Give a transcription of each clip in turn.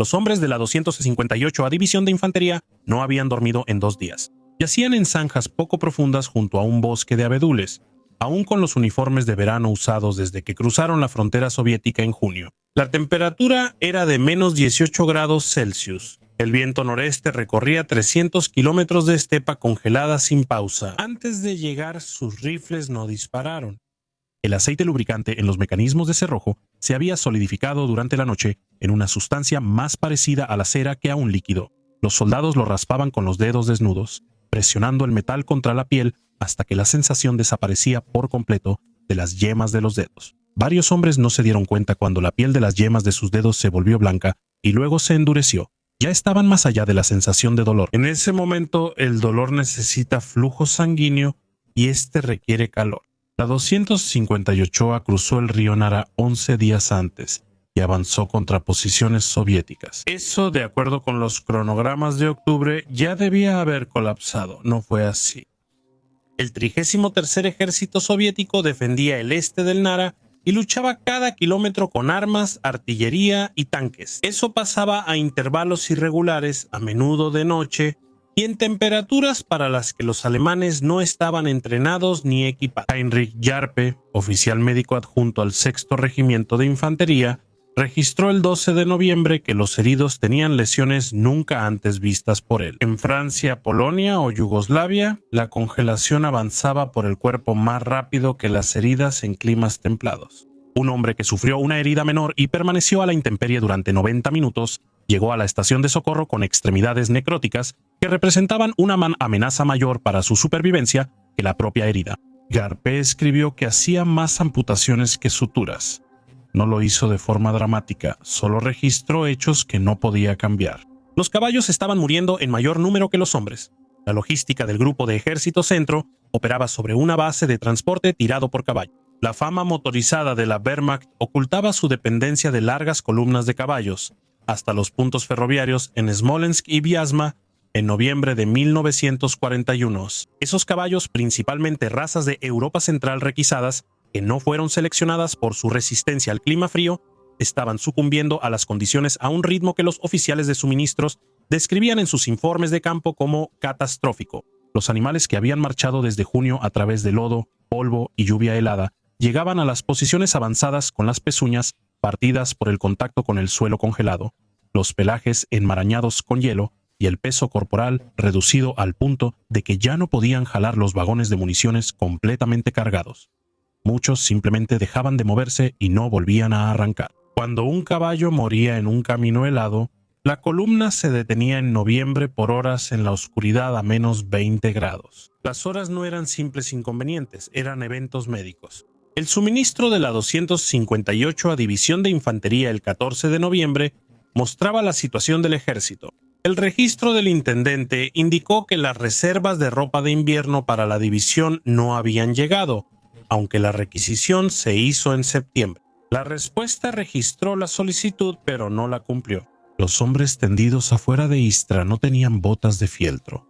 Los hombres de la 258 División de Infantería no habían dormido en 2 días. Yacían en zanjas poco profundas junto a un bosque de abedules, aún con los uniformes de verano usados desde que cruzaron la frontera soviética en junio. La temperatura era de menos 18 grados Celsius. El viento noreste recorría 300 kilómetros de estepa congelada sin pausa. Antes de llegar, sus rifles no dispararon. El aceite lubricante en los mecanismos de cerrojo se había solidificado durante la noche en una sustancia más parecida a la cera que a un líquido. Los soldados lo raspaban con los dedos desnudos, presionando el metal contra la piel hasta que la sensación desaparecía por completo de las yemas de los dedos. Varios hombres no se dieron cuenta cuando la piel de las yemas de sus dedos se volvió blanca y luego se endureció. Ya estaban más allá de la sensación de dolor. En ese momento, el dolor necesita flujo sanguíneo y este requiere calor. La 258 cruzó el río Nara 11 días antes y avanzó contra posiciones soviéticas. Eso, de acuerdo con los cronogramas de octubre, ya debía haber colapsado. No fue así. El 33º Ejército Soviético defendía el este del Nara y luchaba cada kilómetro con armas, artillería y tanques. Eso pasaba a intervalos irregulares, a menudo de noche, y en temperaturas para las que los alemanes no estaban entrenados ni equipados. Heinrich Jarpe, oficial médico adjunto al 6º Regimiento de Infantería, registró el 12 de noviembre que los heridos tenían lesiones nunca antes vistas por él. En Francia, Polonia o Yugoslavia, la congelación avanzaba por el cuerpo más rápido que las heridas en climas templados. Un hombre que sufrió una herida menor y permaneció a la intemperie durante 90 minutos llegó a la estación de socorro con extremidades necróticas que representaban una amenaza mayor para su supervivencia que la propia herida. Jarpe escribió que hacía más amputaciones que suturas. No lo hizo de forma dramática, solo registró hechos que no podía cambiar. Los caballos estaban muriendo en mayor número que los hombres. La logística del Grupo de Ejército Centro operaba sobre una base de transporte tirado por caballo. La fama motorizada de la Wehrmacht ocultaba su dependencia de largas columnas de caballos, hasta los puntos ferroviarios en Smolensk y Vyazma en noviembre de 1941. Esos caballos, principalmente razas de Europa Central requisadas, que no fueron seleccionadas por su resistencia al clima frío, estaban sucumbiendo a las condiciones a un ritmo que los oficiales de suministros describían en sus informes de campo como catastrófico. Los animales que habían marchado desde junio a través de lodo, polvo y lluvia helada llegaban a las posiciones avanzadas con las pezuñas partidas por el contacto con el suelo congelado, los pelajes enmarañados con hielo y el peso corporal reducido al punto de que ya no podían jalar los vagones de municiones completamente cargados. Muchos simplemente dejaban de moverse y no volvían a arrancar. Cuando un caballo moría en un camino helado, la columna se detenía en noviembre por horas en la oscuridad a menos 20 grados. Las horas no eran simples inconvenientes, eran eventos médicos. El suministro de la 258 División de Infantería el 14 de noviembre mostraba la situación del ejército. El registro del intendente indicó que las reservas de ropa de invierno para la división no habían llegado, aunque la requisición se hizo en septiembre. La respuesta registró la solicitud, pero no la cumplió. Los hombres tendidos afuera de Istra no tenían botas de fieltro,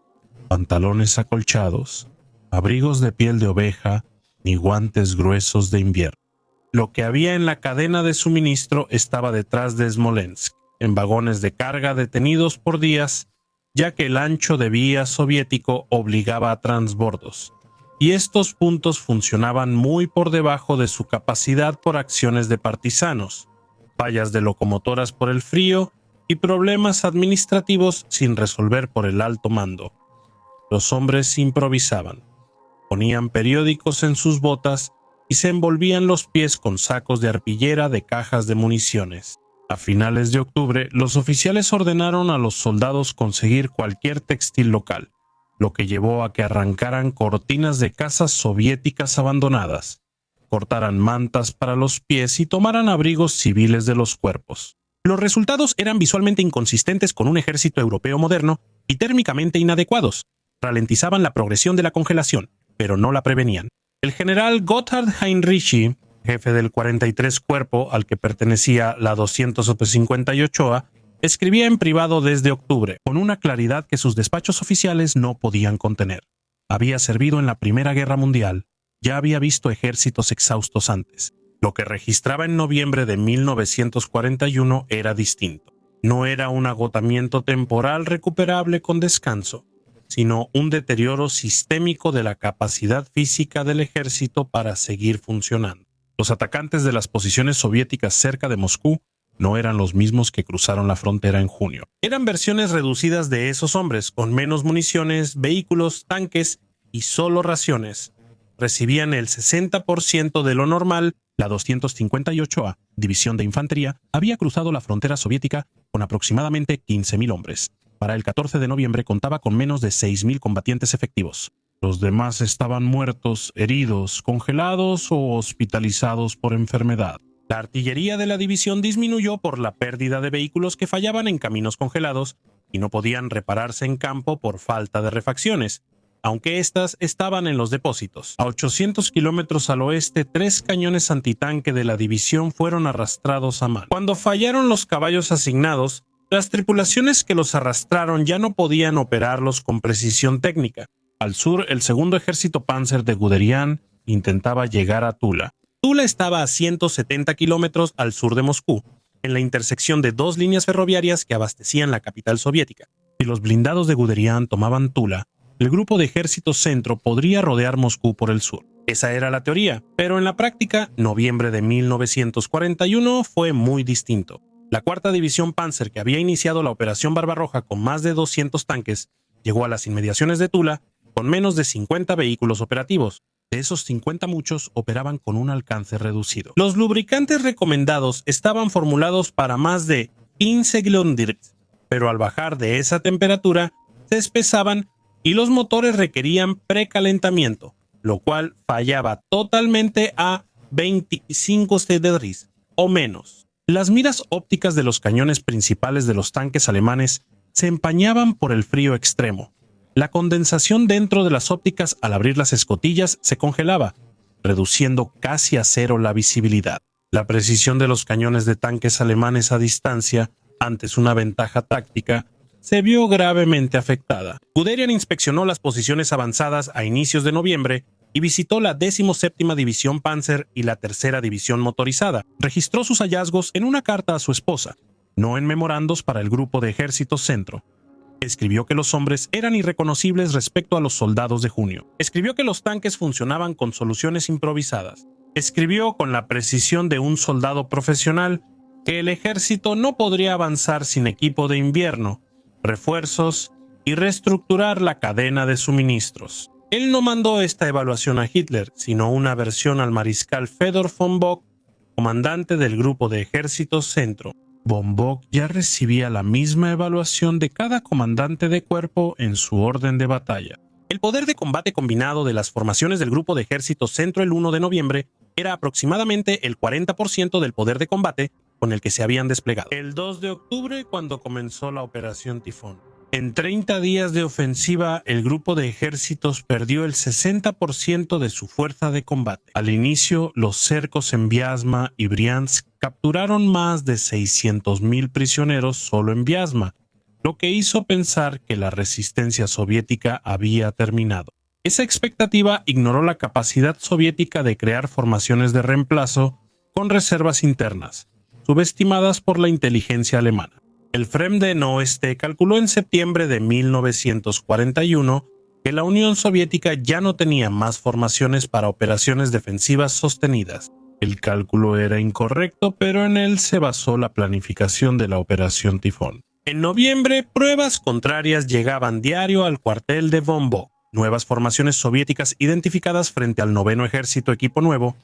pantalones acolchados, abrigos de piel de oveja, ni guantes gruesos de invierno. Lo que había en la cadena de suministro estaba detrás de Smolensk, en vagones de carga detenidos por días, ya que el ancho de vía soviético obligaba a transbordos, y estos puntos funcionaban muy por debajo de su capacidad por acciones de partisanos, fallas de locomotoras por el frío y problemas administrativos sin resolver por el alto mando. Los hombres improvisaban. Ponían periódicos en sus botas y se envolvían los pies con sacos de arpillera de cajas de municiones. A finales de octubre, los oficiales ordenaron a los soldados conseguir cualquier textil local, lo que llevó a que arrancaran cortinas de casas soviéticas abandonadas, cortaran mantas para los pies y tomaran abrigos civiles de los cuerpos. Los resultados eran visualmente inconsistentes con un ejército europeo moderno y térmicamente inadecuados. Ralentizaban la progresión de la congelación, pero no la prevenían. El general Gotthard Heinrichi, jefe del 43 Cuerpo al que pertenecía la 258, escribía en privado desde octubre, con una claridad que sus despachos oficiales no podían contener. Había servido en la Primera Guerra Mundial, ya había visto ejércitos exhaustos antes. Lo que registraba en noviembre de 1941 era distinto. no era un agotamiento temporal recuperable con descanso, sino un deterioro sistémico de la capacidad física del ejército para seguir funcionando. Los atacantes de las posiciones soviéticas cerca de Moscú no eran los mismos que cruzaron la frontera en junio. Eran versiones reducidas de esos hombres, con menos municiones, vehículos, tanques y solo raciones. Recibían el 60% de lo normal. La 258A, División de Infantería, había cruzado la frontera soviética con aproximadamente 15.000 hombres. Para el 14 de noviembre contaba con menos de 6.000 combatientes efectivos. Los demás estaban muertos, heridos, congelados o hospitalizados por enfermedad. La artillería de la división disminuyó por la pérdida de vehículos que fallaban en caminos congelados y no podían repararse en campo por falta de refacciones, aunque éstas estaban en los depósitos. A 800 kilómetros al oeste, 3 cañones antitanque de la división fueron arrastrados a mano. Cuando fallaron los caballos asignados, las tripulaciones que los arrastraron ya no podían operarlos con precisión técnica. Al sur, el segundo ejército Panzer de Guderian intentaba llegar a Tula. Tula estaba a 170 kilómetros al sur de Moscú, en la intersección de 2 líneas ferroviarias que abastecían la capital soviética. Si los blindados de Guderian tomaban Tula, el grupo de ejército centro podría rodear Moscú por el sur. Esa era la teoría, pero en la práctica, noviembre de 1941 fue muy distinto. La cuarta división Panzer, que había iniciado la operación Barbarroja con más de 200 tanques, llegó a las inmediaciones de Tula con menos de 50 vehículos operativos. De esos 50, muchos operaban con un alcance reducido. Los lubricantes recomendados estaban formulados para más de 15 glondirs, pero al bajar de esa temperatura se espesaban y los motores requerían precalentamiento, lo cual fallaba totalmente a 25 cedris o menos. Las miras ópticas de los cañones principales de los tanques alemanes se empañaban por el frío extremo. La condensación dentro de las ópticas al abrir las escotillas se congelaba, reduciendo casi a cero la visibilidad. La precisión de los cañones de tanques alemanes a distancia, antes una ventaja táctica, se vio gravemente afectada. Guderian inspeccionó las posiciones avanzadas a inicios de noviembre y visitó la 17ª División Panzer y la 3ª División Motorizada. Registró sus hallazgos en una carta a su esposa, no en memorandos para el grupo de ejército centro. Escribió que los hombres eran irreconocibles respecto a los soldados de junio. Escribió que los tanques funcionaban con soluciones improvisadas. Escribió con la precisión de un soldado profesional que el ejército no podría avanzar sin equipo de invierno, refuerzos y reestructurar la cadena de suministros. Él no mandó esta evaluación a Hitler, sino una versión al mariscal Fedor von Bock, comandante del grupo de ejército centro. Von Bock ya recibía la misma evaluación de cada comandante de cuerpo en su orden de batalla. El poder de combate combinado de las formaciones del grupo de ejército centro el 1 de noviembre era aproximadamente el 40% del poder de combate con el que se habían desplegado. El 2 de octubre, cuando comenzó la Operación Tifón. En 30 días de ofensiva, el grupo de ejércitos perdió el 60% de su fuerza de combate. Al inicio, los cercos en Viazma y Briansk capturaron más de 600.000 prisioneros solo en Viazma, lo que hizo pensar que la resistencia soviética había terminado. Esa expectativa ignoró la capacidad soviética de crear formaciones de reemplazo con reservas internas, subestimadas por la inteligencia alemana. El Fremden Oeste calculó en septiembre de 1941 que la Unión Soviética ya no tenía más formaciones para operaciones defensivas sostenidas. El cálculo era incorrecto, pero en él se basó la planificación de la Operación Tifón. En noviembre, pruebas contrarias llegaban diario al cuartel de Von Bock. Nuevas formaciones soviéticas identificadas frente al 9º Ejército Equipo Nuevo,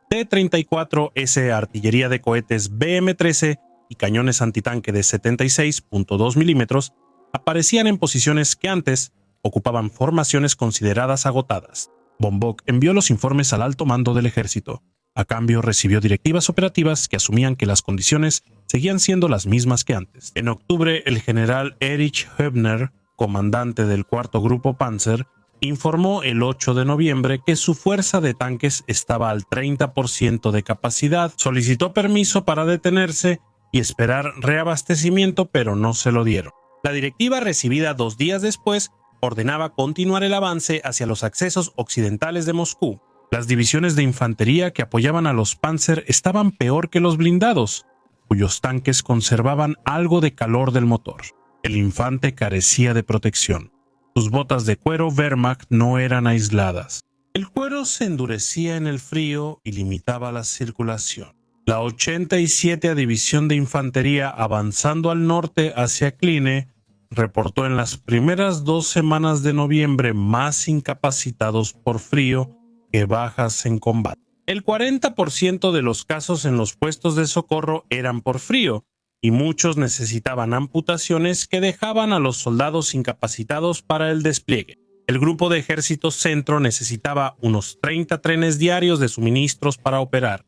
T-34S artillería de cohetes BM-13 y cañones antitanque de 76.2 milímetros aparecían en posiciones que antes ocupaban formaciones consideradas agotadas. Von Bock envió los informes al alto mando del ejército. A cambio, recibió directivas operativas que asumían que las condiciones seguían siendo las mismas que antes. En octubre, el general Erich Höbner, comandante del 4º Grupo Panzer, informó el 8 de noviembre que su fuerza de tanques estaba al 30% de capacidad. Solicitó permiso para detenerse y esperar reabastecimiento, pero no se lo dieron. La directiva, recibida 2 días después, ordenaba continuar el avance hacia los accesos occidentales de Moscú. Las divisiones de infantería que apoyaban a los Panzer estaban peor que los blindados. cuyos tanques conservaban algo de calor del motor. El infante carecía de protección. Sus botas de cuero Wehrmacht no eran aisladas. El cuero se endurecía en el frío y limitaba la circulación. La 87ª División de Infantería, avanzando al norte hacia Kline, reportó en las primeras 2 semanas de noviembre más incapacitados por frío que bajas en combate. El 40% de los casos en los puestos de socorro eran por frío, y muchos necesitaban amputaciones que dejaban a los soldados incapacitados para el despliegue. El Grupo de Ejército Centro necesitaba unos 30 trenes diarios de suministros para operar.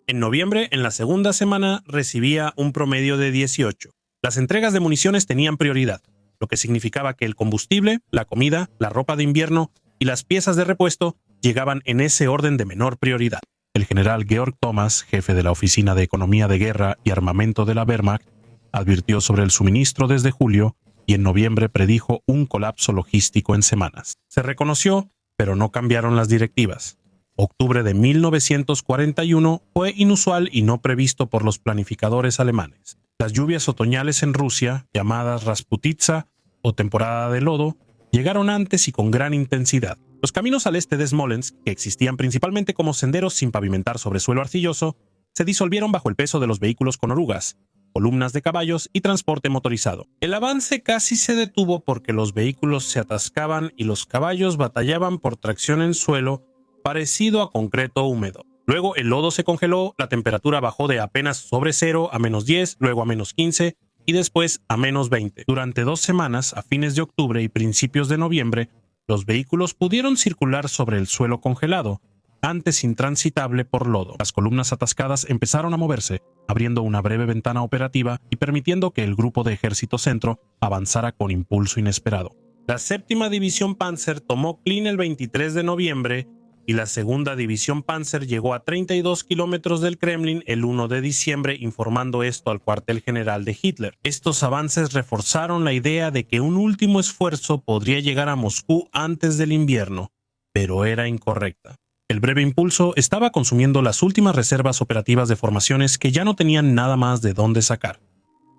En noviembre, en la segunda semana, recibía un promedio de 18. Las entregas de municiones tenían prioridad, lo que significaba que el combustible, la comida, la ropa de invierno y las piezas de repuesto llegaban en ese orden de menor prioridad. El general Georg Thomas, jefe de la Oficina de Economía de Guerra y Armamento de la Wehrmacht, advirtió sobre el suministro desde julio y en noviembre predijo un colapso logístico en semanas. Se reconoció, pero no cambiaron las directivas. Octubre de 1941 fue inusual y no previsto por los planificadores alemanes. Las lluvias otoñales en Rusia, llamadas Rasputitsa o temporada de lodo, llegaron antes y con gran intensidad. Los caminos al este de Smolensk, que existían principalmente como senderos sin pavimentar sobre suelo arcilloso, se disolvieron bajo el peso de los vehículos con orugas, columnas de caballos y transporte motorizado. El avance casi se detuvo porque los vehículos se atascaban y los caballos batallaban por tracción en suelo parecido a concreto húmedo. Luego el lodo se congeló, la temperatura bajó de apenas sobre 0 a -10, luego a -15 y después a -20. Durante 2 semanas, a fines de octubre y principios de noviembre, los vehículos pudieron circular sobre el suelo congelado, antes intransitable por lodo. Las columnas atascadas empezaron a moverse, abriendo una breve ventana operativa y permitiendo que el Grupo de Ejército Centro avanzara con impulso inesperado. La 7ª División Panzer tomó Kline el 23 de noviembre y la 2ª División Panzer llegó a 32 kilómetros del Kremlin el 1 de diciembre, informando esto al cuartel general de Hitler. Estos avances reforzaron la idea de que un último esfuerzo podría llegar a Moscú antes del invierno, pero era incorrecta. El breve impulso estaba consumiendo las últimas reservas operativas de formaciones que ya no tenían nada más de dónde sacar.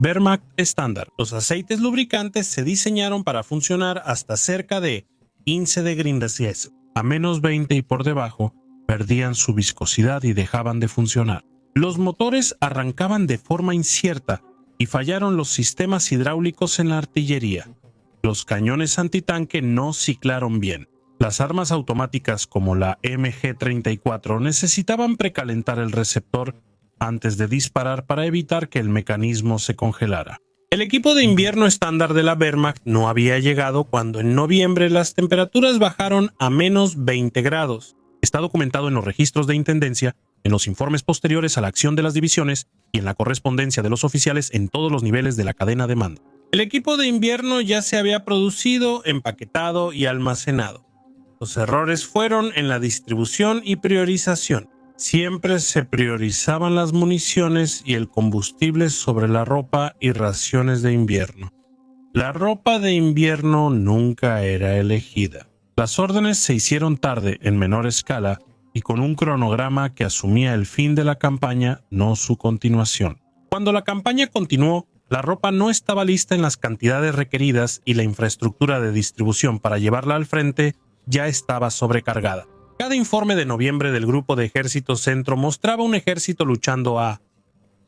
Wehrmacht estándar. Los aceites lubricantes se diseñaron para funcionar hasta cerca de 15 de Celsius. A -20 y por debajo, perdían su viscosidad y dejaban de funcionar. Los motores arrancaban de forma incierta y fallaron los sistemas hidráulicos en la artillería. Los cañones antitanque no ciclaron bien. Las armas automáticas como la MG-34 necesitaban precalentar el receptor antes de disparar para evitar que el mecanismo se congelara. El equipo de invierno estándar de la Wehrmacht no había llegado cuando en noviembre las temperaturas bajaron a -20 grados. Está documentado en los registros de intendencia, en los informes posteriores a la acción de las divisiones y en la correspondencia de los oficiales en todos los niveles de la cadena de mando. El equipo de invierno ya se había producido, empaquetado y almacenado. Los errores fueron en la distribución y priorización. Siempre se priorizaban las municiones y el combustible sobre la ropa y raciones de invierno. La ropa de invierno nunca era elegida. Las órdenes se hicieron tarde, en menor escala, y con un cronograma que asumía el fin de la campaña, no su continuación. Cuando la campaña continuó, la ropa no estaba lista en las cantidades requeridas y la infraestructura de distribución para llevarla al frente ya estaba sobrecargada. Cada informe de noviembre del Grupo de Ejército Centro mostraba un ejército luchando a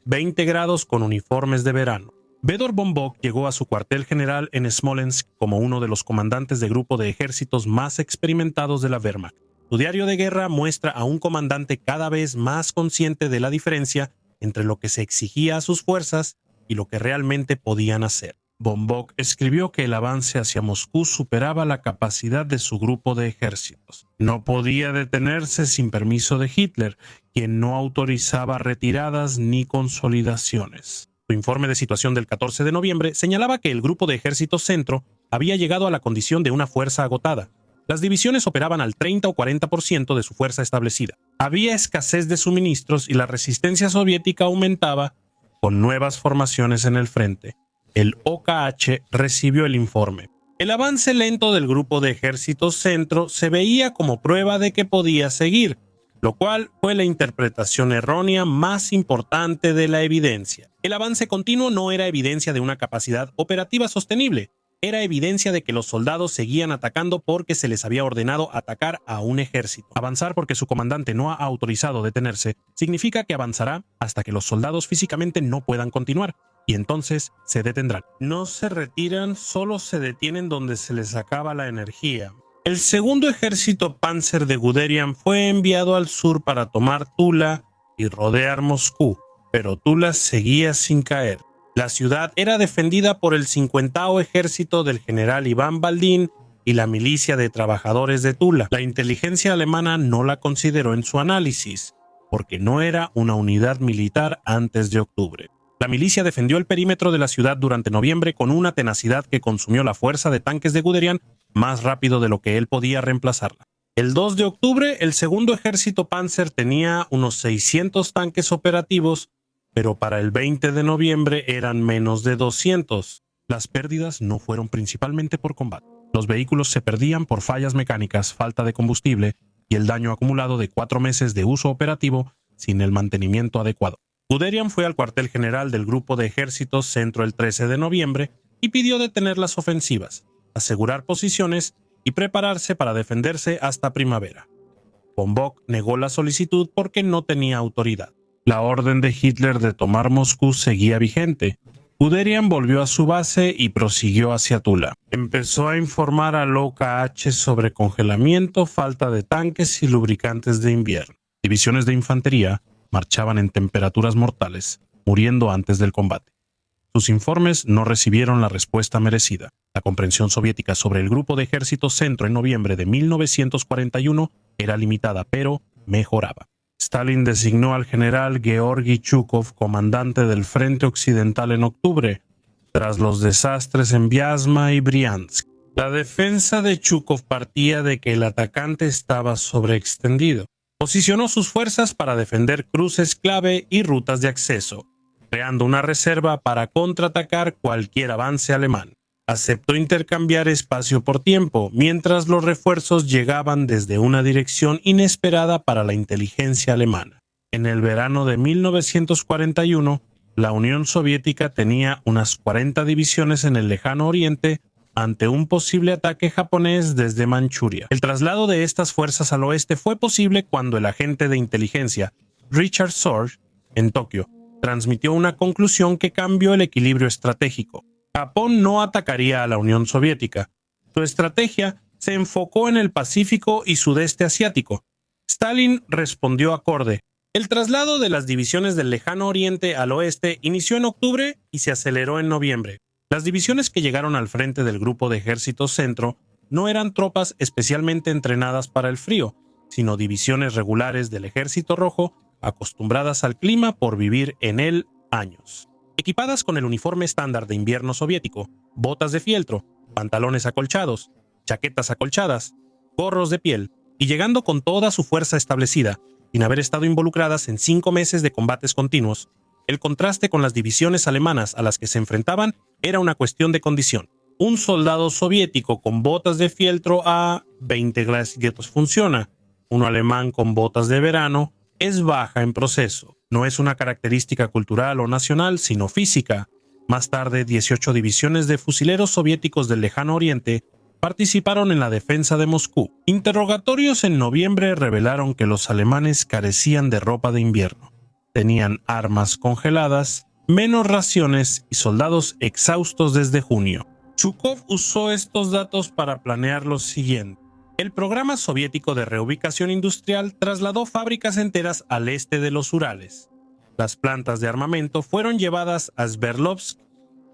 20 grados con uniformes de verano. Fedor von Bock llegó a su cuartel general en Smolensk como uno de los comandantes de grupo de ejércitos más experimentados de la Wehrmacht. Su diario de guerra muestra a un comandante cada vez más consciente de la diferencia entre lo que se exigía a sus fuerzas y lo que realmente podían hacer. Von Bock escribió que el avance hacia Moscú superaba la capacidad de su grupo de ejércitos. No podía detenerse sin permiso de Hitler, quien no autorizaba retiradas ni consolidaciones. Su informe de situación del 14 de noviembre señalaba que el Grupo de Ejército Centro había llegado a la condición de una fuerza agotada. Las divisiones operaban al 30 o 40% de su fuerza establecida. Había escasez de suministros y la resistencia soviética aumentaba con nuevas formaciones en el frente. El OKH recibió el informe. El avance lento del Grupo de Ejército Centro se veía como prueba de que podía seguir, lo cual fue la interpretación errónea más importante de la evidencia. El avance continuo no era evidencia de una capacidad operativa sostenible, era evidencia de que los soldados seguían atacando porque se les había ordenado atacar a un ejército. Avanzar porque su comandante no ha autorizado detenerse significa que avanzará hasta que los soldados físicamente no puedan continuar, y entonces se detendrán. No se retiran, solo se detienen donde se les acaba la energía. El segundo ejército Panzer de Guderian fue enviado al sur para tomar Tula y rodear Moscú, pero Tula seguía sin caer. La ciudad era defendida por el 50º ejército del general Iván Baldín y la milicia de trabajadores de Tula. La inteligencia alemana no la consideró en su análisis, porque no era una unidad militar antes de octubre. La milicia defendió el perímetro de la ciudad durante noviembre con una tenacidad que consumió la fuerza de tanques de Guderian más rápido de lo que él podía reemplazarla. El 2 de octubre, el segundo ejército Panzer tenía unos 600 tanques operativos, pero para el 20 de noviembre eran menos de 200. Las pérdidas no fueron principalmente por combate. Los vehículos se perdían por fallas mecánicas, falta de combustible y el daño acumulado de 4 meses de uso operativo sin el mantenimiento adecuado. Guderian fue al cuartel general del Grupo de Ejércitos Centro el 13 de noviembre y pidió detener las ofensivas, asegurar posiciones y prepararse para defenderse hasta primavera. Von Bock negó la solicitud porque no tenía autoridad. La orden de Hitler de tomar Moscú seguía vigente. Guderian volvió a su base y prosiguió hacia Tula. Empezó a informar al OKH sobre congelamiento, falta de tanques y lubricantes de invierno. Divisiones de infantería marchaban en temperaturas mortales, muriendo antes del combate. Sus informes no recibieron la respuesta merecida. La comprensión soviética sobre el Grupo de Ejércitos Centro en noviembre de 1941 era limitada, pero mejoraba. Stalin designó al general Georgi Chukov comandante del Frente Occidental en octubre, tras los desastres en Vyazma y Briansk. La defensa de Chukov partía de que el atacante estaba sobreextendido. Posicionó sus fuerzas para defender cruces clave y rutas de acceso, creando una reserva para contraatacar cualquier avance alemán. Aceptó intercambiar espacio por tiempo, mientras los refuerzos llegaban desde una dirección inesperada para la inteligencia alemana. En el verano de 1941, la Unión Soviética tenía unas 40 divisiones en el lejano oriente ante un posible ataque japonés desde Manchuria. El traslado de estas fuerzas al oeste fue posible cuando el agente de inteligencia Richard Sorge, en Tokio, transmitió una conclusión que cambió el equilibrio estratégico. Japón no atacaría a la Unión Soviética. Su estrategia se enfocó en el Pacífico y Sudeste Asiático. Stalin respondió acorde. El traslado de las divisiones del lejano oriente al oeste inició en octubre y se aceleró en noviembre. Las divisiones que llegaron al frente del Grupo de Ejércitos Centro no eran tropas especialmente entrenadas para el frío, sino divisiones regulares del Ejército Rojo acostumbradas al clima por vivir en él años. Equipadas con el uniforme estándar de invierno soviético, botas de fieltro, pantalones acolchados, chaquetas acolchadas, gorros de piel, y llegando con toda su fuerza establecida, sin haber estado involucradas en 5 meses de combates continuos, el contraste con las divisiones alemanas a las que se enfrentaban era una cuestión de condición. Un soldado soviético con botas de fieltro a 20 grados funciona. Uno alemán con botas de verano es baja en proceso. No es una característica cultural o nacional, sino física. Más tarde, 18 divisiones de fusileros soviéticos del lejano oriente participaron en la defensa de Moscú. Interrogatorios en noviembre revelaron que los alemanes carecían de ropa de invierno. Tenían armas congeladas, menos raciones y soldados exhaustos desde junio. Chukov usó estos datos para planear lo siguiente. El programa soviético de reubicación industrial trasladó fábricas enteras al este de los Urales. Las plantas de armamento fueron llevadas a Sverdlovsk,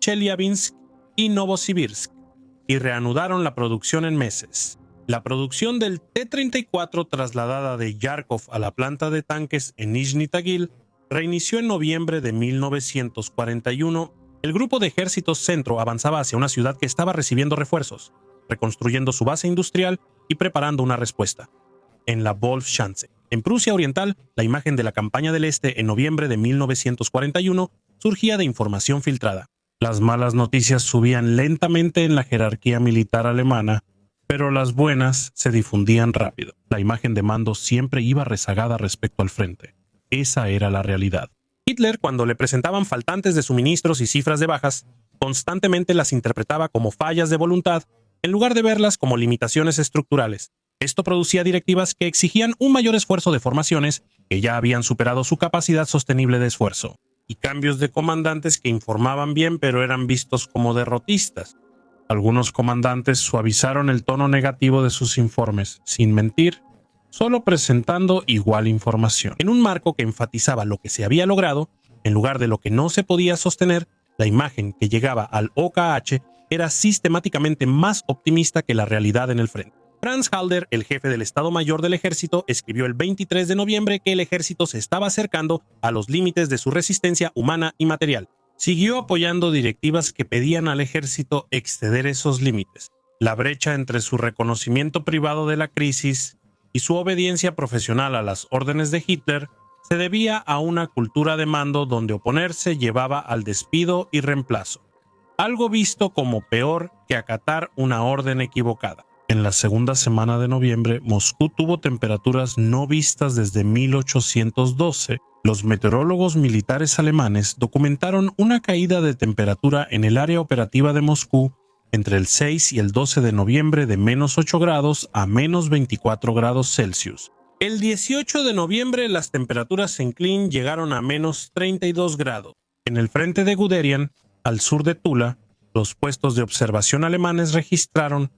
Chelyabinsk y Novosibirsk y reanudaron la producción en meses. La producción del T-34 trasladada de Yarkov a la planta de tanques en Nizhny Tagil reinició en noviembre de 1941. El Grupo de Ejércitos Centro avanzaba hacia una ciudad que estaba recibiendo refuerzos, reconstruyendo su base industrial y preparando una respuesta. En la Wolfschanze, en Prusia Oriental, la imagen de la campaña del Este en noviembre de 1941 surgía de información filtrada. Las malas noticias subían lentamente en la jerarquía militar alemana, pero las buenas se difundían rápido. La imagen de mando siempre iba rezagada respecto al frente. Esa era la realidad. Hitler, cuando le presentaban faltantes de suministros y cifras de bajas, constantemente las interpretaba como fallas de voluntad en lugar de verlas como limitaciones estructurales. Esto producía directivas que exigían un mayor esfuerzo de formaciones que ya habían superado su capacidad sostenible de esfuerzo, y cambios de comandantes que informaban bien pero eran vistos como derrotistas. Algunos comandantes suavizaron el tono negativo de sus informes, sin mentir, solo presentando igual información. En un marco que enfatizaba lo que se había logrado, en lugar de lo que no se podía sostener, la imagen que llegaba al OKH era sistemáticamente más optimista que la realidad en el frente. Franz Halder, el jefe del Estado Mayor del Ejército, escribió el 23 de noviembre que el ejército se estaba acercando a los límites de su resistencia humana y material. Siguió apoyando directivas que pedían al ejército exceder esos límites. La brecha entre su reconocimiento privado de la crisis y su obediencia profesional a las órdenes de Hitler se debía a una cultura de mando donde oponerse llevaba al despido y reemplazo, algo visto como peor que acatar una orden equivocada. En la segunda semana de noviembre, Moscú tuvo temperaturas no vistas desde 1812. Los meteorólogos militares alemanes documentaron una caída de temperatura en el área operativa de Moscú entre el 6 y el 12 de noviembre de menos 8 grados a menos 24 grados Celsius. El 18 de noviembre las temperaturas en Klin llegaron a menos 32 grados. En el frente de Guderian, al sur de Tula, los puestos de observación alemanes registraron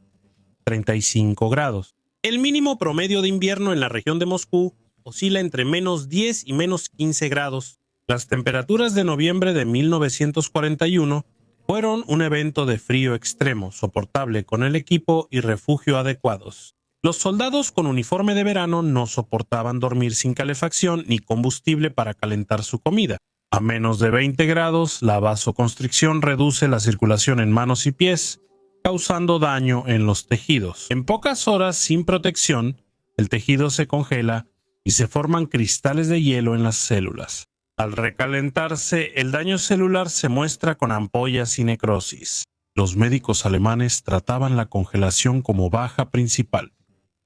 35 grados. El mínimo promedio de invierno en la región de Moscú oscila entre menos 10 y menos 15 grados. Las temperaturas de noviembre de 1941 fueron un evento de frío extremo, soportable con el equipo y refugio adecuados. Los soldados con uniforme de verano no soportaban dormir sin calefacción ni combustible para calentar su comida. A menos de 20 grados, la vasoconstricción reduce la circulación en manos y pies, causando daño en los tejidos. En pocas horas sin protección, el tejido se congela y se forman cristales de hielo en las células. Al recalentarse, el daño celular se muestra con ampollas y necrosis. Los médicos alemanes trataban la congelación como baja principal,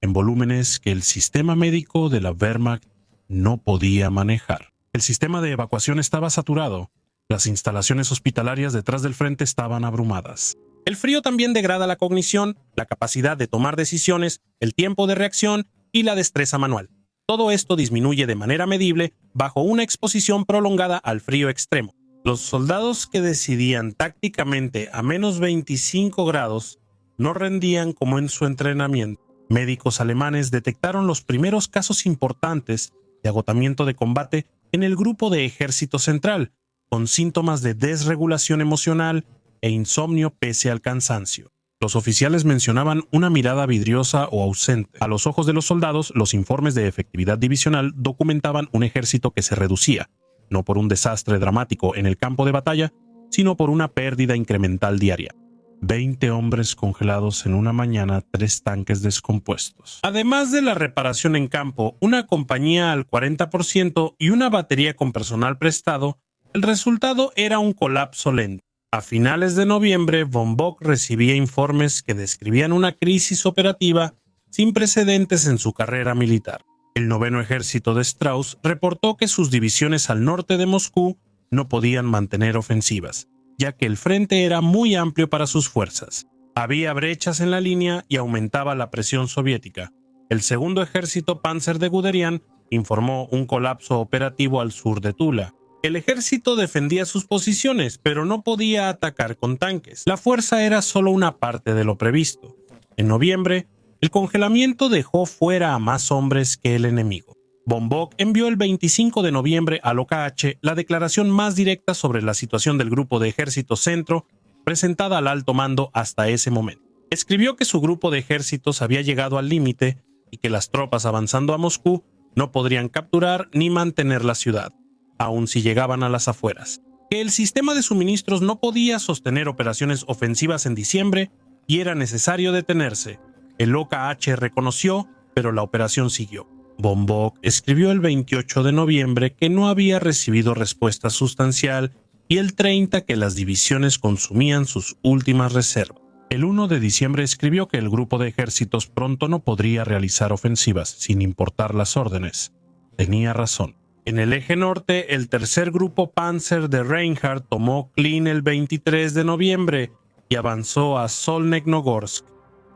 en volúmenes que el sistema médico de la Wehrmacht no podía manejar. El sistema de evacuación estaba saturado. Las instalaciones hospitalarias detrás del frente estaban abrumadas. El frío también degrada la cognición, la capacidad de tomar decisiones, el tiempo de reacción y la destreza manual. Todo esto disminuye de manera medible bajo una exposición prolongada al frío extremo. Los soldados que decidían tácticamente a menos 25 grados no rendían como en su entrenamiento. Médicos alemanes detectaron los primeros casos importantes de agotamiento de combate en el grupo de ejército central, con síntomas de desregulación emocional e insomnio pese al cansancio. Los oficiales mencionaban una mirada vidriosa o ausente. A los ojos de los soldados, los informes de efectividad divisional documentaban un ejército que se reducía, no por un desastre dramático en el campo de batalla, sino por una pérdida incremental diaria. 20 hombres congelados en una mañana, 3 tanques descompuestos. Además de la reparación en campo, una compañía al 40% y una batería con personal prestado, el resultado era un colapso lento. A finales de noviembre, von Bock recibía informes que describían una crisis operativa sin precedentes en su carrera militar. El 9º Ejército de Strauss reportó que sus divisiones al norte de Moscú no podían mantener ofensivas, ya que el frente era muy amplio para sus fuerzas. Había brechas en la línea y aumentaba la presión soviética. El 2º Ejército Panzer de Guderian informó un colapso operativo al sur de Tula. El ejército defendía sus posiciones, pero no podía atacar con tanques. La fuerza era solo una parte de lo previsto. En noviembre, el congelamiento dejó fuera a más hombres que el enemigo. Von Bock envió el 25 de noviembre al OKH la declaración más directa sobre la situación del grupo de ejército centro presentada al alto mando hasta ese momento. Escribió que su grupo de ejércitos había llegado al límite y que las tropas avanzando a Moscú no podrían capturar ni mantener la ciudad, aun si llegaban a las afueras, que el sistema de suministros no podía sostener operaciones ofensivas en diciembre y era necesario detenerse. El OKH reconoció, pero la operación siguió. Von Bock escribió el 28 de noviembre que no había recibido respuesta sustancial y el 30 que las divisiones consumían sus últimas reservas. El 1 de diciembre escribió que el grupo de ejércitos pronto no podría realizar ofensivas, sin importar las órdenes. Tenía razón. En el eje norte, el tercer grupo Panzer de Reinhardt tomó Klin el 23 de noviembre y avanzó a Solnechnogorsk.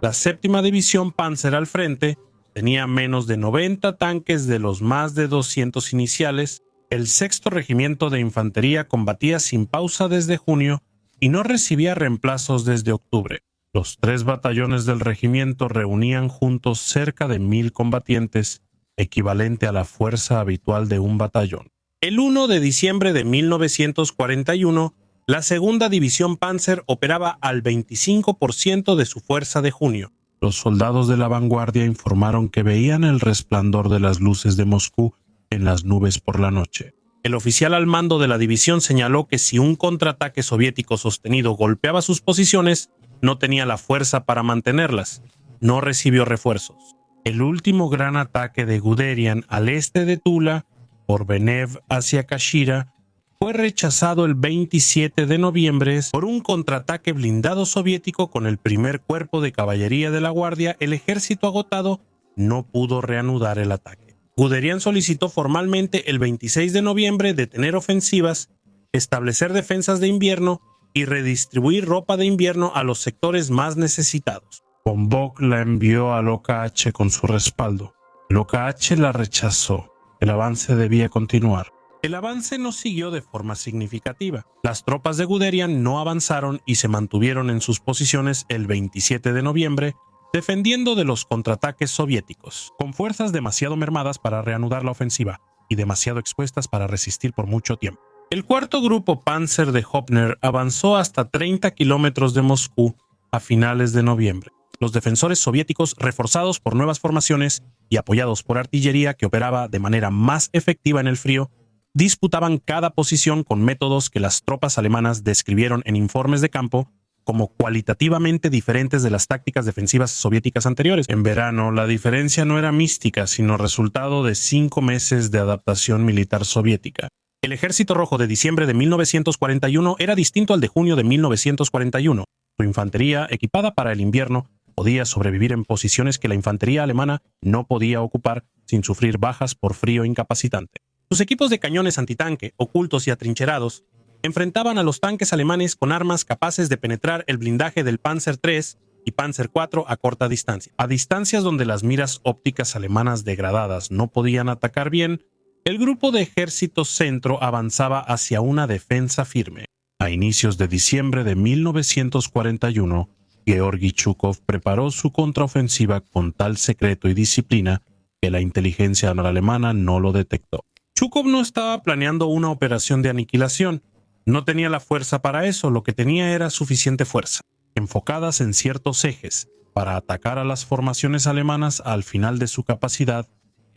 La séptima división Panzer al frente tenía menos de 90 tanques de los más de 200 iniciales. El sexto regimiento de infantería combatía sin pausa desde junio y no recibía reemplazos desde octubre. Los 3 batallones del regimiento reunían juntos cerca de 1000 combatientes, equivalente a la fuerza habitual de un batallón. El 1 de diciembre de 1941, la segunda división Panzer operaba al 25% de su fuerza de junio. Los soldados de la vanguardia informaron que veían el resplandor de las luces de Moscú en las nubes por la noche. El oficial al mando de la división señaló que si un contraataque soviético sostenido golpeaba sus posiciones, no tenía la fuerza para mantenerlas. No recibió refuerzos. El último gran ataque de Guderian al este de Tula, por Benev hacia Kashira, fue rechazado el 27 de noviembre por un contraataque blindado soviético con el primer cuerpo de caballería de la Guardia. El ejército agotado no pudo reanudar el ataque. Guderian solicitó formalmente el 26 de noviembre detener ofensivas, establecer defensas de invierno y redistribuir ropa de invierno a los sectores más necesitados. Von Bock la envió al OKH con su respaldo. El OKH la rechazó. El avance debía continuar. El avance no siguió de forma significativa. Las tropas de Guderian no avanzaron y se mantuvieron en sus posiciones el 27 de noviembre, defendiendo de los contraataques soviéticos, con fuerzas demasiado mermadas para reanudar la ofensiva y demasiado expuestas para resistir por mucho tiempo. El cuarto grupo Panzer de Hopner avanzó hasta 30 kilómetros de Moscú a finales de noviembre. Los defensores soviéticos, reforzados por nuevas formaciones y apoyados por artillería que operaba de manera más efectiva en el frío, disputaban cada posición con métodos que las tropas alemanas describieron en informes de campo como cualitativamente diferentes de las tácticas defensivas soviéticas anteriores. En verano, la diferencia no era mística, sino resultado de 5 meses de adaptación militar soviética. El Ejército Rojo de diciembre de 1941 era distinto al de junio de 1941. Su infantería, equipada para el invierno, podía sobrevivir en posiciones que la infantería alemana no podía ocupar sin sufrir bajas por frío incapacitante. Sus equipos de cañones antitanque, ocultos y atrincherados, enfrentaban a los tanques alemanes con armas capaces de penetrar el blindaje del Panzer III y Panzer IV a corta distancia. A distancias donde las miras ópticas alemanas degradadas no podían atacar bien, el grupo de ejército centro avanzaba hacia una defensa firme. A inicios de diciembre de 1941, Georgi Chukov preparó su contraofensiva con tal secreto y disciplina que la inteligencia alemana no lo detectó. Chukov no estaba planeando una operación de aniquilación. No tenía la fuerza para eso, lo que tenía era suficiente fuerza, enfocadas en ciertos ejes, para atacar a las formaciones alemanas al final de su capacidad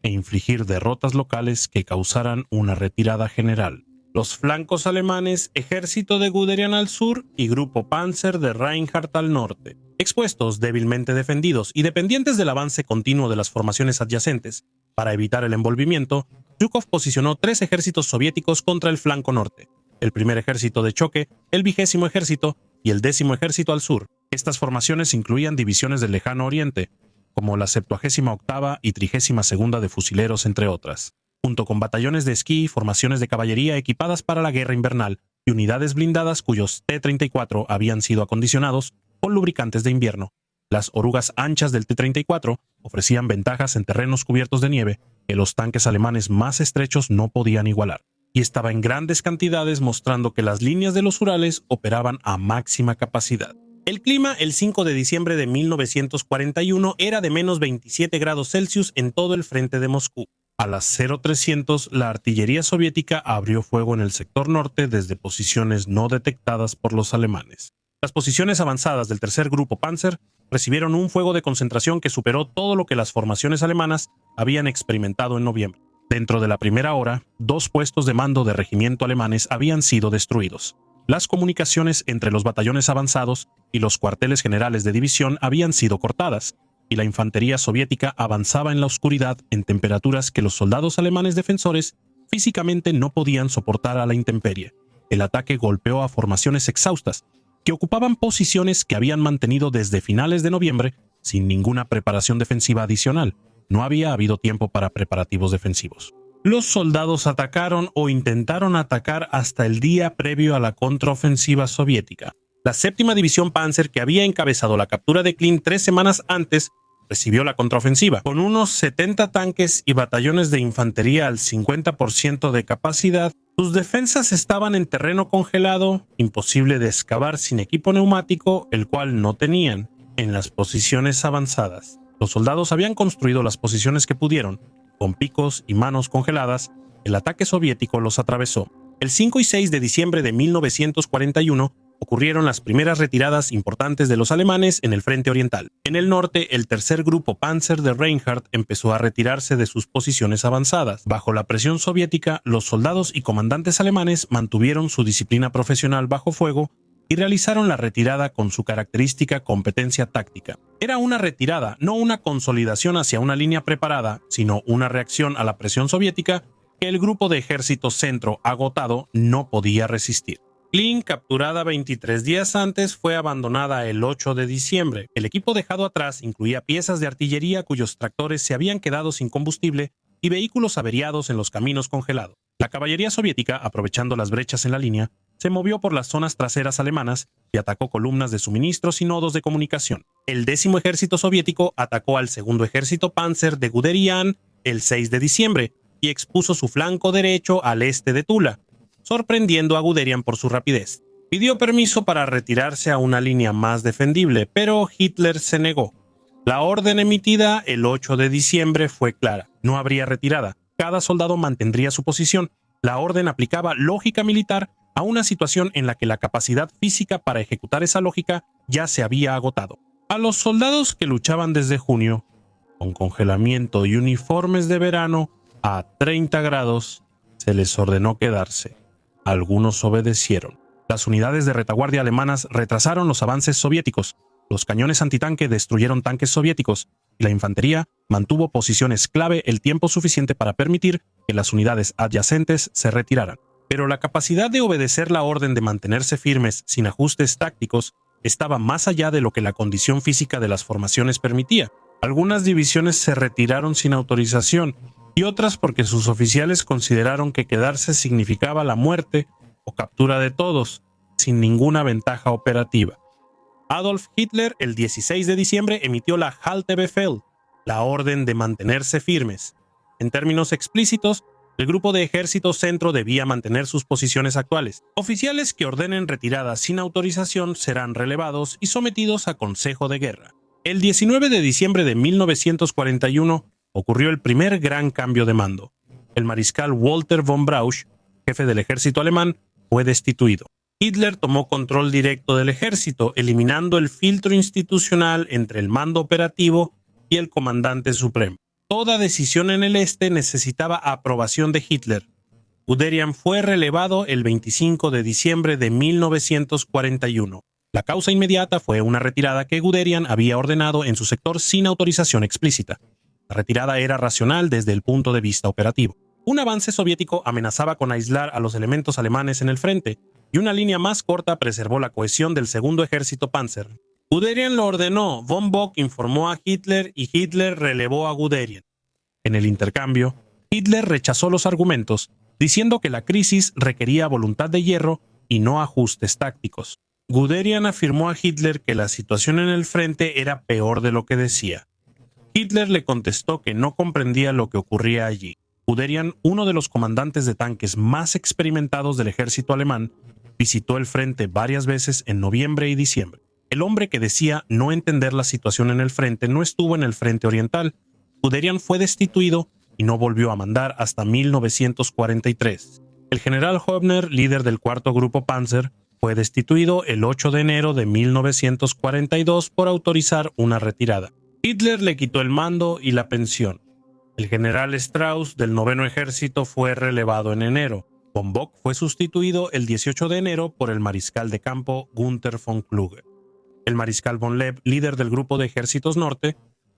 e infligir derrotas locales que causaran una retirada general. Los flancos alemanes, ejército de Guderian al sur y grupo Panzer de Reinhardt al norte. Expuestos, débilmente defendidos y dependientes del avance continuo de las formaciones adyacentes, para evitar el envolvimiento, Zhukov posicionó 3 ejércitos soviéticos contra el flanco norte, el primer ejército de choque, el 20º ejército y el 10º ejército al sur. Estas formaciones incluían divisiones del lejano oriente, como la 78ª y 32ª de fusileros, entre otras, junto con batallones de esquí y formaciones de caballería equipadas para la guerra invernal y unidades blindadas cuyos T-34 habían sido acondicionados con lubricantes de invierno. Las orugas anchas del T-34 ofrecían ventajas en terrenos cubiertos de nieve que los tanques alemanes más estrechos no podían igualar, y estaba en grandes cantidades, mostrando que las líneas de los Urales operaban a máxima capacidad. El clima el 5 de diciembre de 1941 era de menos 27 grados Celsius en todo el frente de Moscú. A las 0300, la artillería soviética abrió fuego en el sector norte desde posiciones no detectadas por los alemanes. Las posiciones avanzadas del tercer grupo Panzer recibieron un fuego de concentración que superó todo lo que las formaciones alemanas habían experimentado en noviembre. Dentro de la primera hora, 2 puestos de mando de regimiento alemanes habían sido destruidos. Las comunicaciones entre los batallones avanzados y los cuarteles generales de división habían sido cortadas, y la infantería soviética avanzaba en la oscuridad en temperaturas que los soldados alemanes defensores físicamente no podían soportar a la intemperie. El ataque golpeó a formaciones exhaustas, que ocupaban posiciones que habían mantenido desde finales de noviembre sin ninguna preparación defensiva adicional. No había habido tiempo para preparativos defensivos. Los soldados atacaron o intentaron atacar hasta el día previo a la contraofensiva soviética. La 7ª División Panzer, que había encabezado la captura de Klin 3 semanas antes, recibió la contraofensiva. Con unos 70 tanques y batallones de infantería al 50% de capacidad, sus defensas estaban en terreno congelado, imposible de excavar sin equipo neumático, el cual no tenían. En las posiciones avanzadas, los soldados habían construido las posiciones que pudieron. Con picos y manos congeladas, el ataque soviético los atravesó. El 5 y 6 de diciembre de 1941 ocurrieron las primeras retiradas importantes de los alemanes en el frente oriental. En el norte, el tercer grupo Panzer de Reinhardt empezó a retirarse de sus posiciones avanzadas. Bajo la presión soviética, los soldados y comandantes alemanes mantuvieron su disciplina profesional bajo fuego y realizaron la retirada con su característica competencia táctica. Era una retirada, no una consolidación hacia una línea preparada, sino una reacción a la presión soviética que el grupo de ejército centro agotado no podía resistir. Klin, capturada 23 días antes, fue abandonada el 8 de diciembre. El equipo dejado atrás incluía piezas de artillería cuyos tractores se habían quedado sin combustible y vehículos averiados en los caminos congelados. La caballería soviética, aprovechando las brechas en la línea, se movió por las zonas traseras alemanas y atacó columnas de suministros y nodos de comunicación. El 10º Ejército Soviético atacó al 2º Ejército Panzer de Guderian el 6 de diciembre y expuso su flanco derecho al este de Tula, sorprendiendo a Guderian por su rapidez. Pidió permiso para retirarse a una línea más defendible, pero Hitler se negó. La orden emitida el 8 de diciembre fue clara: no habría retirada. Cada soldado mantendría su posición. La orden aplicaba lógica militar a una situación en la que la capacidad física para ejecutar esa lógica ya se había agotado. A los soldados que luchaban desde junio, con congelamiento y uniformes de verano a 30 grados, se les ordenó quedarse. Algunos obedecieron. Las unidades de retaguardia alemanas retrasaron los avances soviéticos. Los cañones antitanque destruyeron tanques soviéticos y la infantería mantuvo posiciones clave el tiempo suficiente para permitir que las unidades adyacentes se retiraran. Pero la capacidad de obedecer la orden de mantenerse firmes sin ajustes tácticos estaba más allá de lo que la condición física de las formaciones permitía. Algunas divisiones se retiraron sin autorización y otras porque sus oficiales consideraron que quedarse significaba la muerte o captura de todos, sin ninguna ventaja operativa. Adolf Hitler el 16 de diciembre emitió la Haltebefehl, la orden de mantenerse firmes. En términos explícitos, el grupo de ejército centro debía mantener sus posiciones actuales. Oficiales que ordenen retiradas sin autorización serán relevados y sometidos a consejo de guerra. El 19 de diciembre de 1941 ocurrió el primer gran cambio de mando. El mariscal Walter von Brauch, jefe del ejército alemán, fue destituido. Hitler tomó control directo del ejército, eliminando el filtro institucional entre el mando operativo y el comandante supremo. Toda decisión en el este necesitaba aprobación de Hitler. Guderian fue relevado el 25 de diciembre de 1941. La causa inmediata fue una retirada que Guderian había ordenado en su sector sin autorización explícita. La retirada era racional desde el punto de vista operativo. Un avance soviético amenazaba con aislar a los elementos alemanes en el frente, y una línea más corta preservó la cohesión del segundo ejército Panzer. Guderian lo ordenó, von Bock informó a Hitler y Hitler relevó a Guderian. En el intercambio, Hitler rechazó los argumentos, diciendo que la crisis requería voluntad de hierro y no ajustes tácticos. Guderian afirmó a Hitler que la situación en el frente era peor de lo que decía. Hitler le contestó que no comprendía lo que ocurría allí. Guderian, uno de los comandantes de tanques más experimentados del ejército alemán, visitó el frente varias veces en noviembre y diciembre. El hombre que decía no entender la situación en el frente no estuvo en el frente oriental. Guderian fue destituido y no volvió a mandar hasta 1943. El general Höbner, líder del cuarto grupo Panzer, fue destituido el 8 de enero de 1942 por autorizar una retirada. Hitler le quitó el mando y la pensión. El general Strauss del noveno ejército fue relevado en enero. Von Bock fue sustituido el 18 de enero por el mariscal de campo Günther von Kluge. El mariscal von Leeb, líder del grupo de ejércitos norte,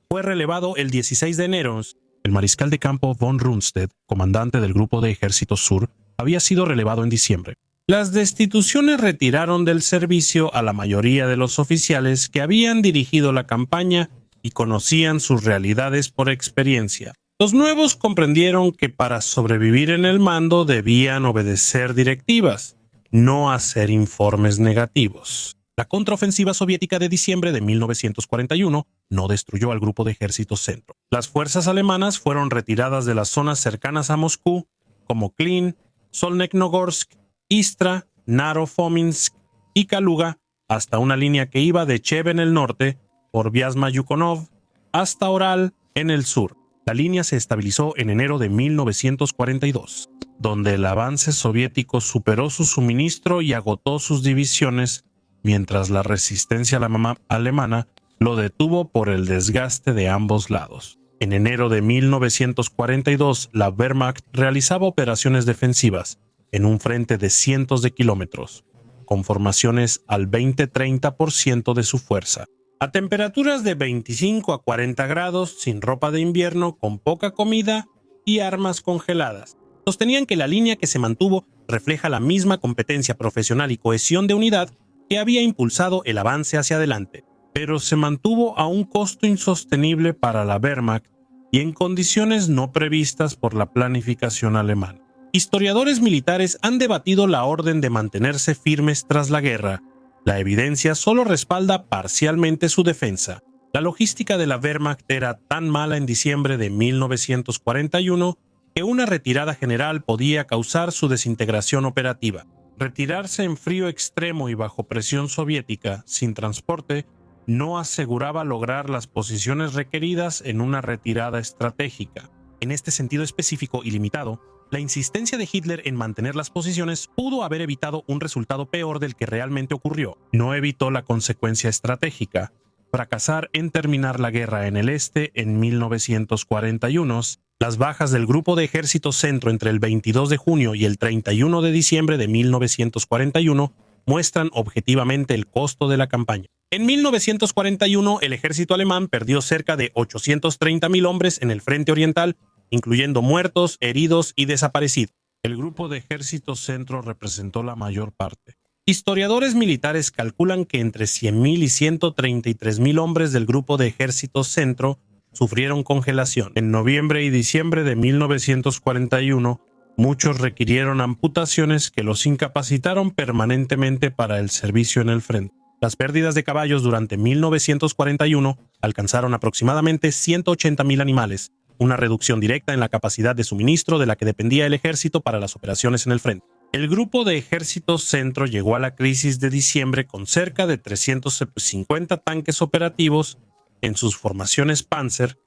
fue relevado el 16 de enero. El mariscal de campo von Rundstedt, comandante del grupo de ejércitos sur, había sido relevado en diciembre. Las destituciones retiraron del servicio a la mayoría de los oficiales que habían dirigido la campaña y conocían sus realidades por experiencia. Los nuevos comprendieron que para sobrevivir en el mando debían obedecer directivas, no hacer informes negativos. La contraofensiva soviética de diciembre de 1941 no destruyó al grupo de ejércitos centro. Las fuerzas alemanas fueron retiradas de las zonas cercanas a Moscú, como Klin, Solnechnogorsk, Istra, Naro-Fominsk y Kaluga, hasta una línea que iba de Chev en el norte, por Vyazma-Yukonov, hasta Oral en el sur. La línea se estabilizó en enero de 1942, donde el avance soviético superó su suministro y agotó sus divisiones, mientras la resistencia alemana lo detuvo por el desgaste de ambos lados. En enero de 1942, la Wehrmacht realizaba operaciones defensivas en un frente de cientos de kilómetros, con formaciones al 20-30% de su fuerza. A temperaturas de 25 a 40 grados, sin ropa de invierno, con poca comida y armas congeladas. Sostenían que la línea que se mantuvo refleja la misma competencia profesional y cohesión de unidad que había impulsado el avance hacia adelante, pero se mantuvo a un costo insostenible para la Wehrmacht y en condiciones no previstas por la planificación alemana. Historiadores militares han debatido la orden de mantenerse firmes tras la guerra. La evidencia solo respalda parcialmente su defensa. La logística de la Wehrmacht era tan mala en diciembre de 1941 que una retirada general podía causar su desintegración operativa. Retirarse en frío extremo y bajo presión soviética, sin transporte, no aseguraba lograr las posiciones requeridas en una retirada estratégica. En este sentido específico y limitado, la insistencia de Hitler en mantener las posiciones pudo haber evitado un resultado peor del que realmente ocurrió. No evitó la consecuencia estratégica: fracasar en terminar la guerra en el este en 1941. Las bajas del grupo de ejércitos centro entre el 22 de junio y el 31 de diciembre de 1941 muestran objetivamente el costo de la campaña. En 1941, el ejército alemán perdió cerca de 830.000 hombres en el frente oriental, incluyendo muertos, heridos y desaparecidos. El grupo de ejércitos centro representó la mayor parte. Historiadores militares calculan que entre 100.000 y 133.000 hombres del grupo de ejércitos centro sufrieron congelación. En noviembre y diciembre de 1941, muchos requirieron amputaciones que los incapacitaron permanentemente para el servicio en el frente. Las pérdidas de caballos durante 1941 alcanzaron aproximadamente 180.000 animales, una reducción directa en la capacidad de suministro de la que dependía el ejército para las operaciones en el frente. El grupo de ejércitos centro llegó a la crisis de diciembre con cerca de 350 tanques operativos en sus formaciones Panzer.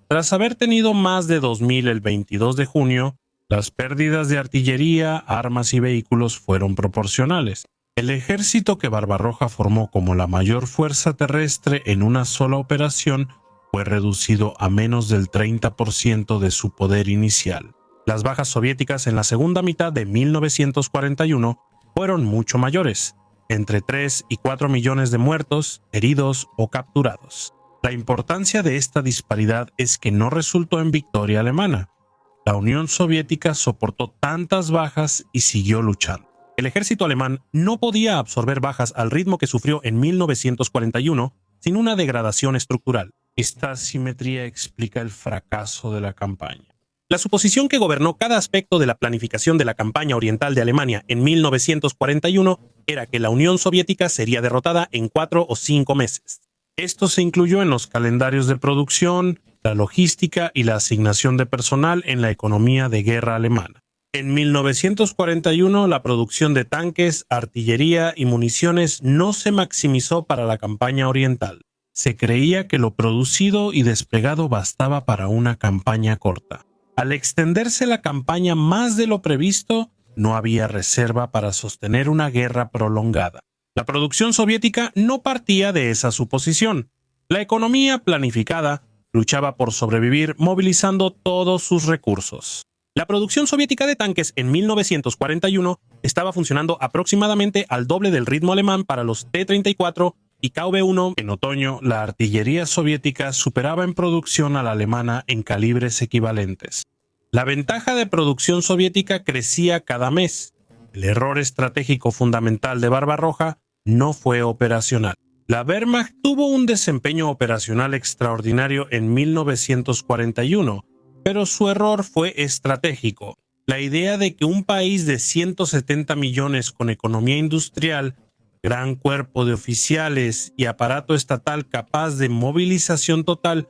Tras haber tenido más de 2.000 el 22 de junio, las pérdidas de artillería, armas y vehículos fueron proporcionales. El ejército que Barbarroja formó como la mayor fuerza terrestre en una sola operación fue reducido a menos del 30% de su poder inicial. Las bajas soviéticas en la segunda mitad de 1941 fueron mucho mayores, entre 3 y 4 millones de muertos, heridos o capturados. La importancia de esta disparidad es que no resultó en victoria alemana. La Unión Soviética soportó tantas bajas y siguió luchando. El ejército alemán no podía absorber bajas al ritmo que sufrió en 1941 sin una degradación estructural. Esta asimetría explica el fracaso de la campaña. La suposición que gobernó cada aspecto de la planificación de la campaña oriental de Alemania en 1941 era que la Unión Soviética sería derrotada en 4 o 5 meses. Esto se incluyó en los calendarios de producción, la logística y la asignación de personal en la economía de guerra alemana. En 1941, la producción de tanques, artillería y municiones no se maximizó para la campaña oriental. Se creía que lo producido y desplegado bastaba para una campaña corta. Al extenderse la campaña más de lo previsto, no había reserva para sostener una guerra prolongada. La producción soviética no partía de esa suposición. La economía planificada luchaba por sobrevivir movilizando todos sus recursos. La producción soviética de tanques en 1941 estaba funcionando aproximadamente al doble del ritmo alemán para los T-34 y KV-1. En otoño, la artillería soviética superaba en producción a la alemana en calibres equivalentes. La ventaja de producción soviética crecía cada mes. El error estratégico fundamental de Barbarroja no fue operacional. La Wehrmacht tuvo un desempeño operacional extraordinario en 1941, pero su error fue estratégico. La idea de que un país de 170 millones con economía industrial, gran cuerpo de oficiales y aparato estatal capaz de movilización total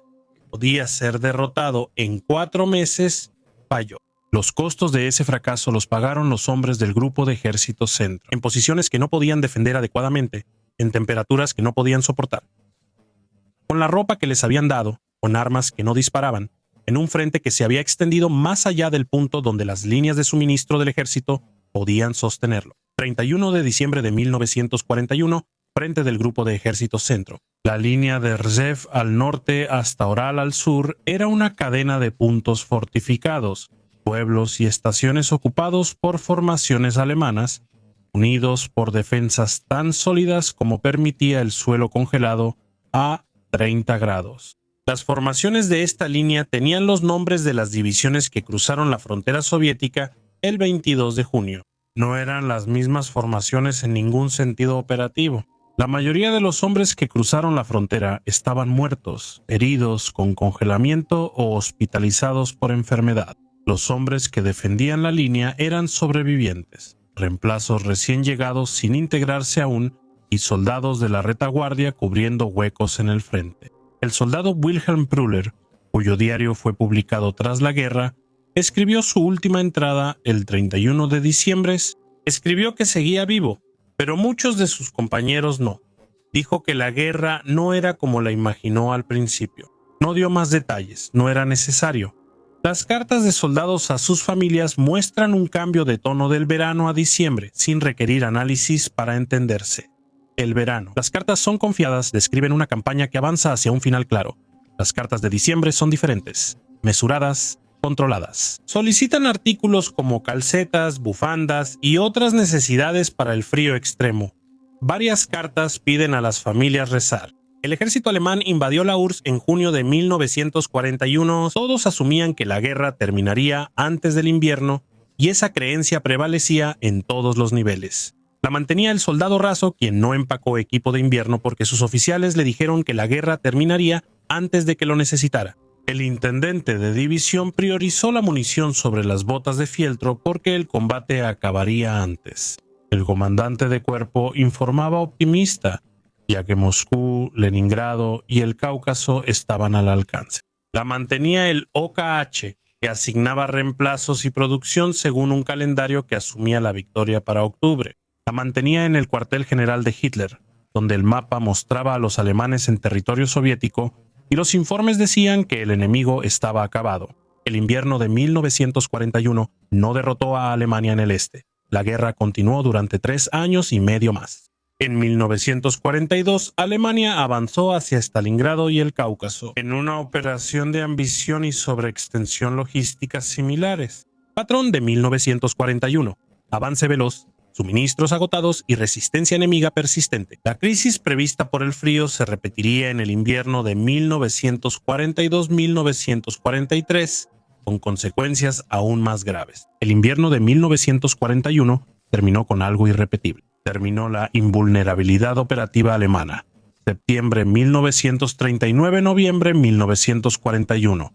podía ser derrotado en 4 meses, falló. Los costos de ese fracaso los pagaron los hombres del Grupo de Ejército Centro, en posiciones que no podían defender adecuadamente, en temperaturas que no podían soportar. Con la ropa que les habían dado, con armas que no disparaban, en un frente que se había extendido más allá del punto donde las líneas de suministro del ejército podían sostenerlo. 31 de diciembre de 1941, frente del Grupo de Ejército Centro. La línea de Rzhev al norte hasta Oral al sur era una cadena de puntos fortificados, pueblos y estaciones ocupados por formaciones alemanas, unidos por defensas tan sólidas como permitía el suelo congelado a 30 grados. Las formaciones de esta línea tenían los nombres de las divisiones que cruzaron la frontera soviética el 22 de junio. No eran las mismas formaciones en ningún sentido operativo. La mayoría de los hombres que cruzaron la frontera estaban muertos, heridos con congelamiento o hospitalizados por enfermedad. Los hombres que defendían la línea eran sobrevivientes, reemplazos recién llegados sin integrarse aún y soldados de la retaguardia cubriendo huecos en el frente. El soldado Wilhelm Prüller, cuyo diario fue publicado tras la guerra, escribió su última entrada el 31 de diciembre. Escribió que seguía vivo, pero muchos de sus compañeros no. Dijo que la guerra no era como la imaginó al principio. No dio más detalles, no era necesario. Las cartas de soldados a sus familias muestran un cambio de tono del verano a diciembre, sin requerir análisis para entenderse. El verano. Las cartas son confiadas, describen una campaña que avanza hacia un final claro. Las cartas de diciembre son diferentes, mesuradas, controladas. Solicitan artículos como calcetas, bufandas y otras necesidades para el frío extremo. Varias cartas piden a las familias rezar. El ejército alemán invadió la URSS en junio de 1941. Todos asumían que la guerra terminaría antes del invierno y esa creencia prevalecía en todos los niveles. La mantenía el soldado raso, quien no empacó equipo de invierno porque sus oficiales le dijeron que la guerra terminaría antes de que lo necesitara. El intendente de división priorizó la munición sobre las botas de fieltro porque el combate acabaría antes. El comandante de cuerpo informaba optimista, ya que Moscú, Leningrado y el Cáucaso estaban al alcance. La mantenía el OKH, que asignaba reemplazos y producción según un calendario que asumía la victoria para octubre. La mantenía en el cuartel general de Hitler, donde el mapa mostraba a los alemanes en territorio soviético y los informes decían que el enemigo estaba acabado. El invierno de 1941 no derrotó a Alemania en el este. La guerra continuó durante 3 años y medio más. En 1942, Alemania avanzó hacia Stalingrado y el Cáucaso, en una operación de ambición y sobreextensión logísticas similares. Patrón de 1941. Avance veloz, suministros agotados y resistencia enemiga persistente. La crisis prevista por el frío se repetiría en el invierno de 1942-1943, con consecuencias aún más graves. El invierno de 1941 terminó con algo irrepetible. Terminó la invulnerabilidad operativa alemana. Septiembre 1939, noviembre 1941,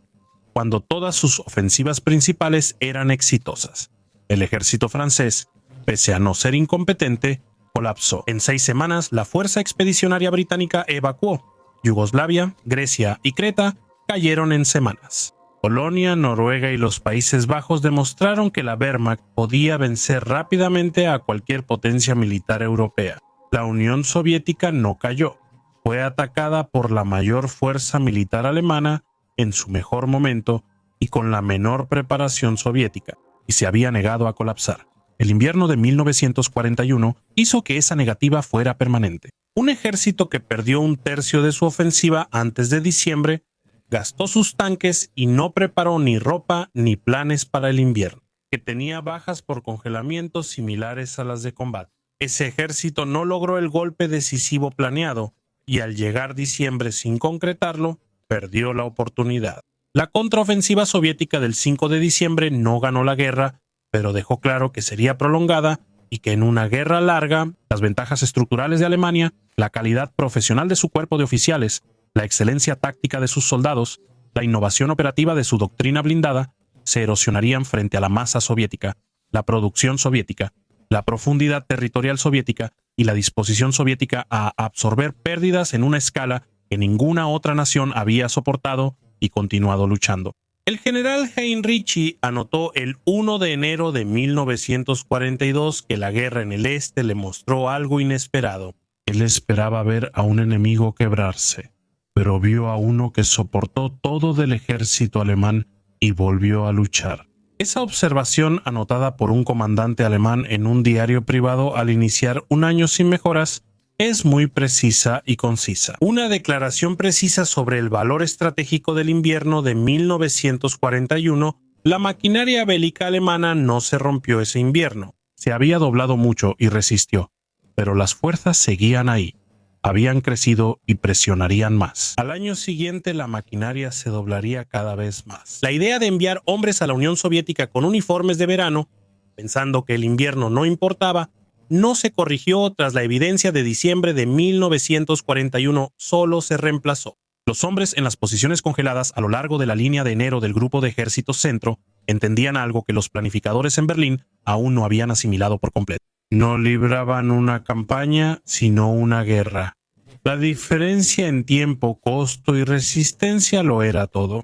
cuando todas sus ofensivas principales eran exitosas. El ejército francés, pese a no ser incompetente, colapsó. En 6 semanas, la fuerza expedicionaria británica evacuó. Yugoslavia, Grecia y Creta cayeron en semanas. Polonia, Noruega y los Países Bajos demostraron que la Wehrmacht podía vencer rápidamente a cualquier potencia militar europea. La Unión Soviética no cayó. Fue atacada por la mayor fuerza militar alemana en su mejor momento y con la menor preparación soviética, y se había negado a colapsar. El invierno de 1941 hizo que esa negativa fuera permanente. Un ejército que perdió 1/3 de su ofensiva antes de diciembre, gastó sus tanques y no preparó ni ropa ni planes para el invierno, que tenía bajas por congelamiento similares a las de combate. Ese ejército no logró el golpe decisivo planeado y al llegar diciembre sin concretarlo, perdió la oportunidad. La contraofensiva soviética del 5 de diciembre no ganó la guerra, pero dejó claro que sería prolongada y que en una guerra larga, las ventajas estructurales de Alemania, la calidad profesional de su cuerpo de oficiales, la excelencia táctica de sus soldados, la innovación operativa de su doctrina blindada, se erosionarían frente a la masa soviética, la producción soviética, la profundidad territorial soviética y la disposición soviética a absorber pérdidas en una escala que ninguna otra nación había soportado y continuado luchando. El general Heinrichi anotó el 1 de enero de 1942 que la guerra en el este le mostró algo inesperado. Él esperaba ver a un enemigo quebrarse, pero vio a uno que soportó todo del ejército alemán y volvió a luchar. Esa observación, anotada por un comandante alemán en un diario privado al iniciar un año sin mejoras, es muy precisa y concisa. Una declaración precisa sobre el valor estratégico del invierno de 1941, la maquinaria bélica alemana no se rompió ese invierno. Se había doblado mucho y resistió, pero las fuerzas seguían ahí. Habían crecido y presionarían más. Al año siguiente la maquinaria se doblaría cada vez más. La idea de enviar hombres a la Unión Soviética con uniformes de verano, pensando que el invierno no importaba, no se corrigió tras la evidencia de diciembre de 1941, solo se reemplazó. Los hombres en las posiciones congeladas a lo largo de la línea de enero del Grupo de Ejércitos Centro entendían algo que los planificadores en Berlín aún no habían asimilado por completo. No libraban una campaña, sino una guerra. La diferencia en tiempo, costo y resistencia lo era todo.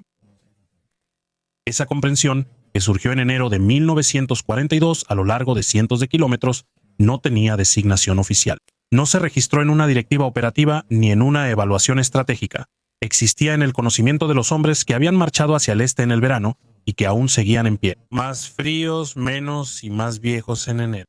Esa comprensión, que surgió en enero de 1942 a lo largo de cientos de kilómetros, no tenía designación oficial. No se registró en una directiva operativa ni en una evaluación estratégica. Existía en el conocimiento de los hombres que habían marchado hacia el este en el verano y que aún seguían en pie. Más fríos, menos y más viejos en enero.